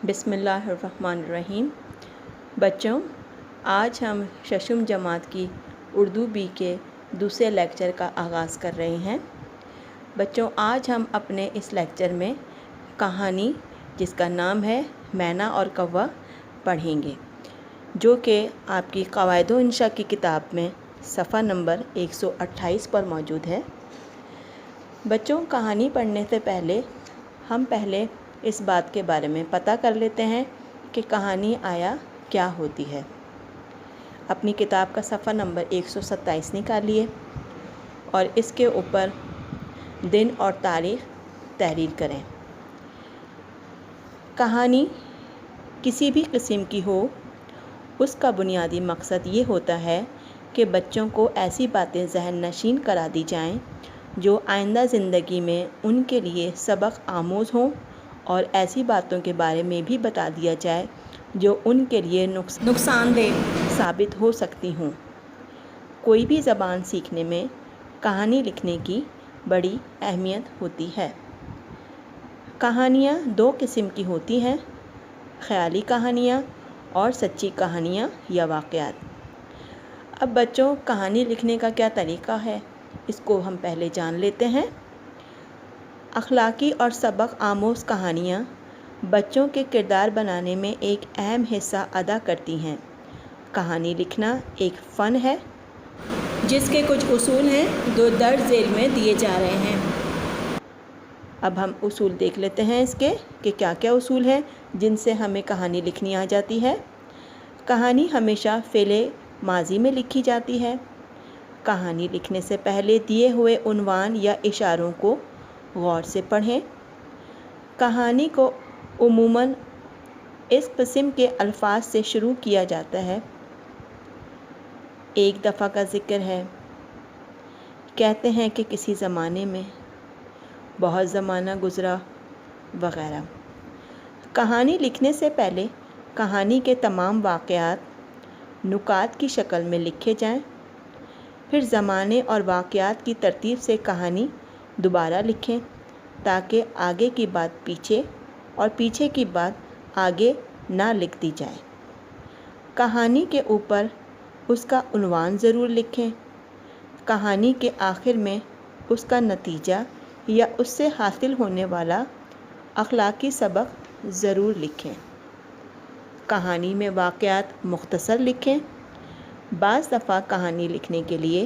بسم اللہ الرحمن الرحیم۔ بچوں، آج ہم ششم جماعت کی اردو بی کے دوسرے لیکچر کا آغاز کر رہے ہیں۔ بچوں، آج ہم اپنے اس لیکچر میں کہانی جس کا نام ہے مینا اور کوا پڑھیں گے، جو کہ آپ کی قواعد و انشاء کی کتاب میں صفحہ نمبر 128 پر موجود ہے۔ بچوں، کہانی پڑھنے سے پہلے ہم اس بات کے بارے میں پتہ کر لیتے ہیں کہ کہانی آیا کیا ہوتی ہے۔ اپنی کتاب کا صفحہ نمبر 127 نکالیے اور اس کے اوپر دن اور تاریخ تحریر کریں۔ کہانی کسی بھی قسم کی ہو، اس کا بنیادی مقصد یہ ہوتا ہے کہ بچوں کو ایسی باتیں ذہن نشین کرا دی جائیں جو آئندہ زندگی میں ان کے لیے سبق آموز ہوں، اور ایسی باتوں کے بارے میں بھی بتا دیا جائے جو ان کے لیے نقصان دہ ثابت ہو سکتی ہوں۔ کوئی بھی زبان سیکھنے میں کہانی لکھنے کی بڑی اہمیت ہوتی ہے۔ کہانیاں دو قسم کی ہوتی ہیں: خیالی کہانیاں اور سچی کہانیاں یا واقعات۔ اب بچوں، کہانی لکھنے کا کیا طریقہ ہے، اس کو ہم پہلے جان لیتے ہیں۔ اخلاقی اور سبق آموز کہانیاں بچوں کے کردار بنانے میں ایک اہم حصہ ادا کرتی ہیں۔ کہانی لکھنا ایک فن ہے جس کے کچھ اصول ہیں جو درج ذیل میں دیے جا رہے ہیں۔ اب ہم اصول دیکھ لیتے ہیں اس کے کہ کیا کیا اصول ہیں جن سے ہمیں کہانی لکھنی آ جاتی ہے۔ کہانی ہمیشہ فعل ماضی میں لکھی جاتی ہے۔ کہانی لکھنے سے پہلے دیے ہوئے عنوان یا اشاروں کو غور سے پڑھیں۔ کہانی کو عموماً اس قسم کے الفاظ سے شروع کیا جاتا ہے: ایک دفعہ کا ذکر ہے، کہتے ہیں کہ کسی زمانے میں، بہت زمانہ گزرا، وغیرہ۔ کہانی لکھنے سے پہلے کہانی کے تمام واقعات نکات کی شکل میں لکھے جائیں، پھر زمانے اور واقعات کی ترتیب سے کہانی دوبارہ لکھیں تاکہ آگے کی بات پیچھے اور پیچھے کی بات آگے نہ لکھ دی جائے۔ کہانی کے اوپر اس کا عنوان ضرور لکھیں۔ کہانی کے آخر میں اس کا نتیجہ یا اس سے حاصل ہونے والا اخلاقی سبق ضرور لکھیں۔ کہانی میں واقعات مختصر لکھیں۔ بعض دفعہ کہانی لکھنے کے لیے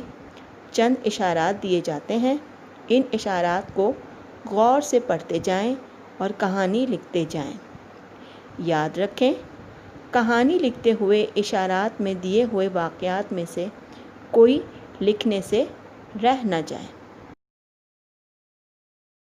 چند اشارات دیے جاتے ہیں۔ ان اشارات کو غور سے پڑھتے جائیں اور کہانی لکھتے جائیں۔ یاد رکھیں، کہانی لکھتے ہوئے اشارات میں دیے ہوئے واقعات میں سے کوئی لکھنے سے رہ نہ جائے۔